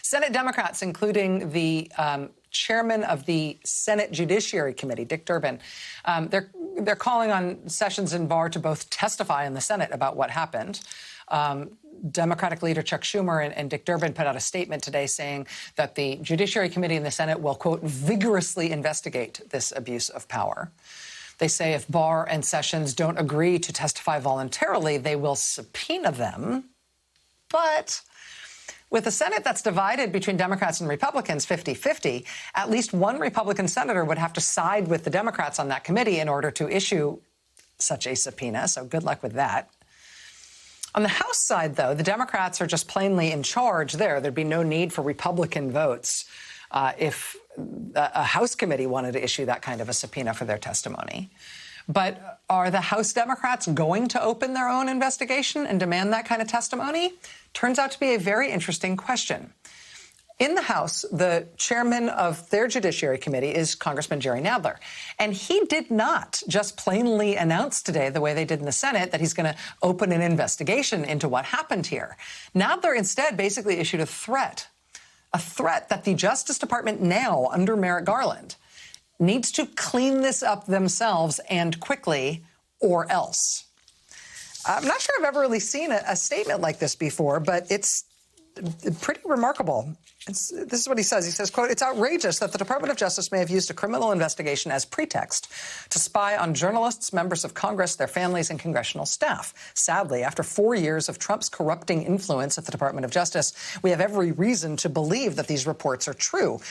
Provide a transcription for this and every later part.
Senate Democrats, including the chairman of the Senate Judiciary Committee, Dick Durbin, they're calling on Sessions and Barr to both testify in the Senate about what happened. Democratic leader Chuck Schumer and Dick Durbin put out a statement today saying that the Judiciary Committee in the Senate will, quote, vigorously investigate this abuse of power. They say if Barr and Sessions don't agree to testify voluntarily, they will subpoena them. But with a Senate that's divided between Democrats and Republicans 50-50, at least one Republican senator would have to side with the Democrats on that committee in order to issue such a subpoena. So good luck with that. On the House side, though, the Democrats are just plainly in charge there. There'd be no need for Republican votes if a House committee wanted to issue that kind of a subpoena for their testimony. But are the House Democrats going to open their own investigation and demand that kind of testimony? Turns out to be a very interesting question. In the House, the chairman of their Judiciary Committee is Congressman Jerry Nadler. And he did not just plainly announce today, the way they did in the Senate, that he's going to open an investigation into what happened here. Nadler instead basically issued a threat that the Justice Department now, under Merrick Garland, needs to clean this up themselves and quickly, or else. I'm not sure I've ever really seen a statement like this before, but it's pretty remarkable. This is what he says. He says, quote, "It's outrageous that the Department of Justice may have used a criminal investigation as pretext to spy on journalists, members of Congress, their families, and congressional staff. Sadly, after 4 years of Trump's corrupting influence at the Department of Justice, we have every reason to believe that these reports are true.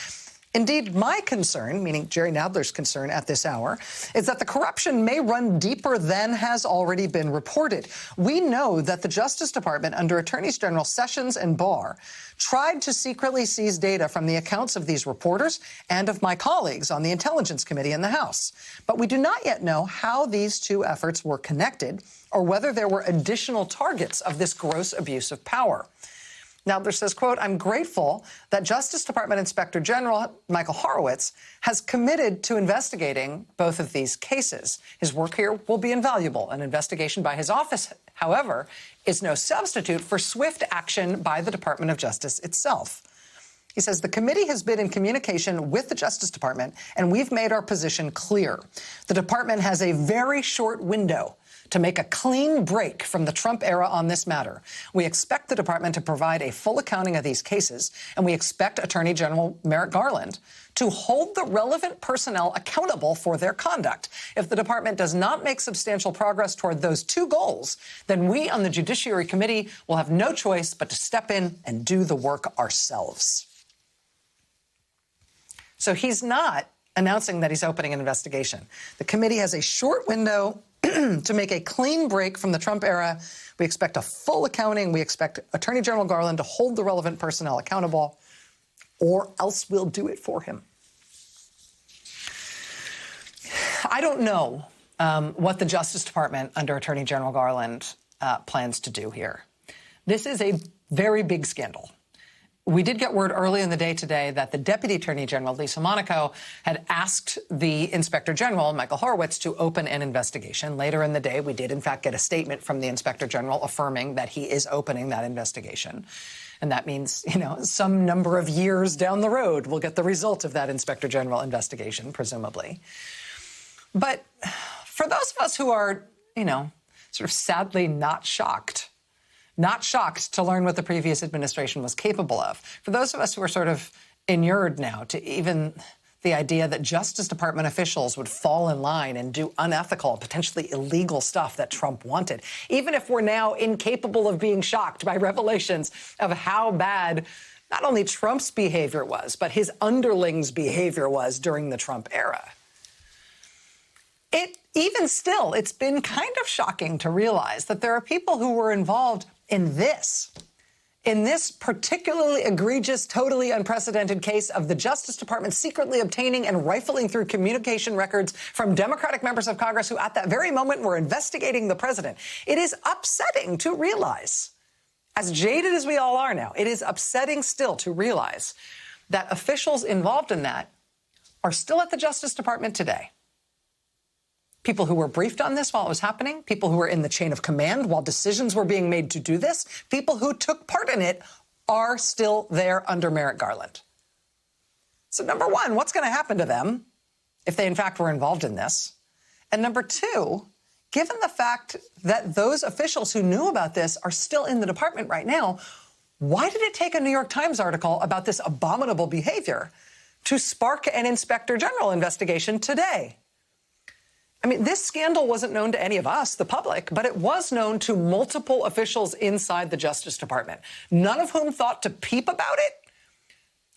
Indeed, my concern," meaning Jerry Nadler's concern at this hour, "is that the corruption may run deeper than has already been reported. We know that the Justice Department, under Attorneys General Sessions and Barr, tried to secretly seize data from the accounts of these reporters and of my colleagues on the Intelligence Committee in the House. But we do not yet know how these two efforts were connected or whether there were additional targets of this gross abuse of power." Nadler says, quote, "I'm grateful that Justice Department Inspector General Michael Horowitz has committed to investigating both of these cases. His work here will be invaluable. An investigation by his office, however, is no substitute for swift action by the Department of Justice itself." He says, "The committee has been in communication with the Justice Department, and we've made our position clear. The department has a very short window to make a clean break from the Trump era on this matter. We expect the department to provide a full accounting of these cases, and we expect Attorney General Merrick Garland to hold the relevant personnel accountable for their conduct. If the department does not make substantial progress toward those two goals, then we on the Judiciary Committee will have no choice but to step in and do the work ourselves." So he's not announcing that he's opening an investigation. The committee has a short window to make a clean break from the Trump era. We expect a full accounting. We expect Attorney General Garland to hold the relevant personnel accountable, or else we'll do it for him. I don't know what the Justice Department under Attorney General Garland plans to do here. This is a very big scandal. We did get word early in the day today that the Deputy Attorney General, Lisa Monaco, had asked the Inspector General, Michael Horowitz, to open an investigation. Later in the day, we did, in fact, get a statement from the Inspector General affirming that he is opening that investigation. And that means, some number of years down the road, we'll get the result of that Inspector General investigation, presumably. But for those of us who are, sort of sadly not shocked to learn what the previous administration was capable of. For those of us who are sort of inured now to even the idea that Justice Department officials would fall in line and do unethical, potentially illegal stuff that Trump wanted, even if we're now incapable of being shocked by revelations of how bad not only Trump's behavior was, but his underlings' behavior was during the Trump era. Even still, it's been kind of shocking to realize that there are people who were involved in this particularly egregious, totally unprecedented case of the Justice Department secretly obtaining and rifling through communication records from Democratic members of Congress who at that very moment were investigating the president. It is upsetting to realize, as jaded as we all are now, it is upsetting still to realize that officials involved in that are still at the Justice Department today. People who were briefed on this while it was happening, people who were in the chain of command while decisions were being made to do this, people who took part in it are still there under Merrick Garland. So number one, what's going to happen to them if they in fact were involved in this? And number two, given the fact that those officials who knew about this are still in the department right now, why did it take a New York Times article about this abominable behavior to spark an inspector general investigation today? I mean, this scandal wasn't known to any of us, the public, but it was known to multiple officials inside the Justice Department, none of whom thought to peep about it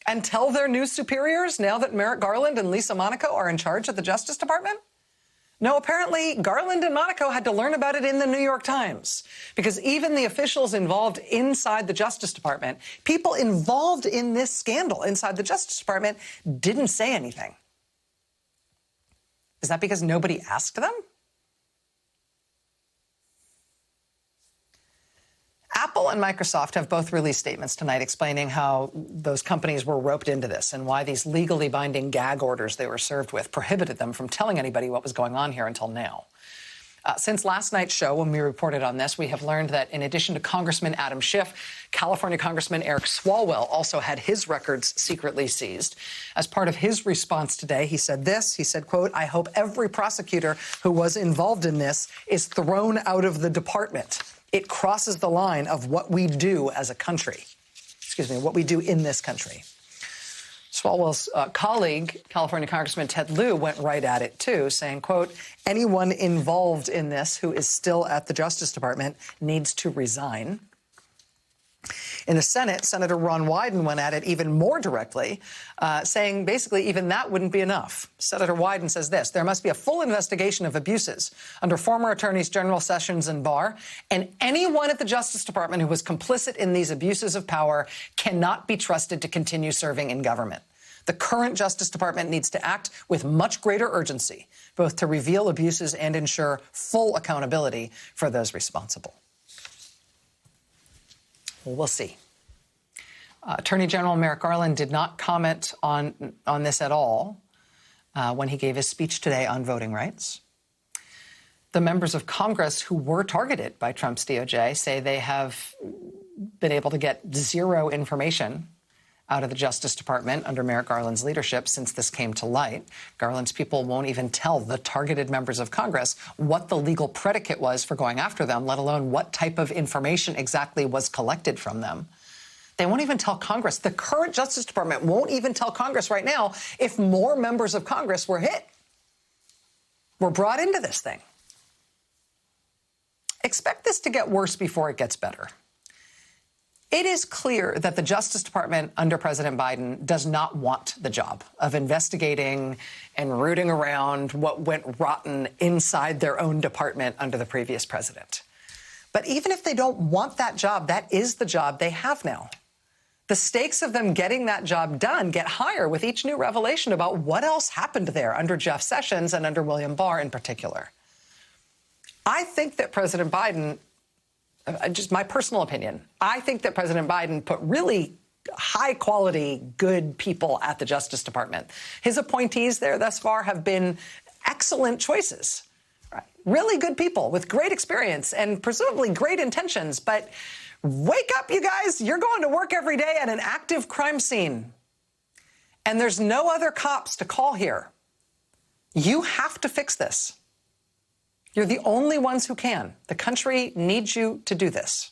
and tell their new superiors now that Merrick Garland and Lisa Monaco are in charge of the Justice Department. No, apparently Garland and Monaco had to learn about it in the New York Times, because even the officials involved inside the Justice Department, people involved in this scandal inside the Justice Department, didn't say anything. Is that because nobody asked them? Apple and Microsoft have both released statements tonight explaining how those companies were roped into this and why these legally binding gag orders they were served with prohibited them from telling anybody what was going on here until now. Since last night's show, when we reported on this, we have learned that in addition to Congressman Adam Schiff, California Congressman Eric Swalwell also had his records secretly seized. As part of his response today, he said this. He said, quote, "I hope every prosecutor who was involved in this is thrown out of the department. It crosses the line of what we do as a country." Excuse me, what we do in this country. Swalwell's colleague, California Congressman Ted Lieu, went right at it, too, saying, quote, "Anyone involved in this who is still at the Justice Department needs to resign." In the Senate, Senator Ron Wyden went at it even more directly, saying basically even that wouldn't be enough. Senator Wyden says this: "There must be a full investigation of abuses under former attorneys general Sessions and Barr, and anyone at the Justice Department who was complicit in these abuses of power cannot be trusted to continue serving in government. The current Justice Department needs to act with much greater urgency, both to reveal abuses and ensure full accountability for those responsible." Well, we'll see. Attorney General Merrick Garland did not comment on this at all when he gave his speech today on voting rights. The members of Congress who were targeted by Trump's DOJ say they have been able to get zero information out of the Justice Department under Merrick Garland's leadership since this came to light. Garland's people won't even tell the targeted members of Congress what the legal predicate was for going after them, let alone what type of information exactly was collected from them. They won't even tell Congress. The current Justice Department won't even tell Congress right now if more members of Congress were hit, were brought into this thing. Expect this to get worse before it gets better. It is clear that the Justice Department under President Biden does not want the job of investigating and rooting around what went rotten inside their own department under the previous president. But even if they don't want that job, that is the job they have now. The stakes of them getting that job done get higher with each new revelation about what else happened there under Jeff Sessions and under William Barr in particular. I think that President Biden, just my personal opinion, I think that President Biden put really high-quality, good people at the Justice Department. His appointees there thus far have been excellent choices. Right? Really good people with great experience and presumably great intentions. But wake up, you guys. You're going to work every day at an active crime scene. And there's no other cops to call here. You have to fix this. You're the only ones who can. The country needs you to do this.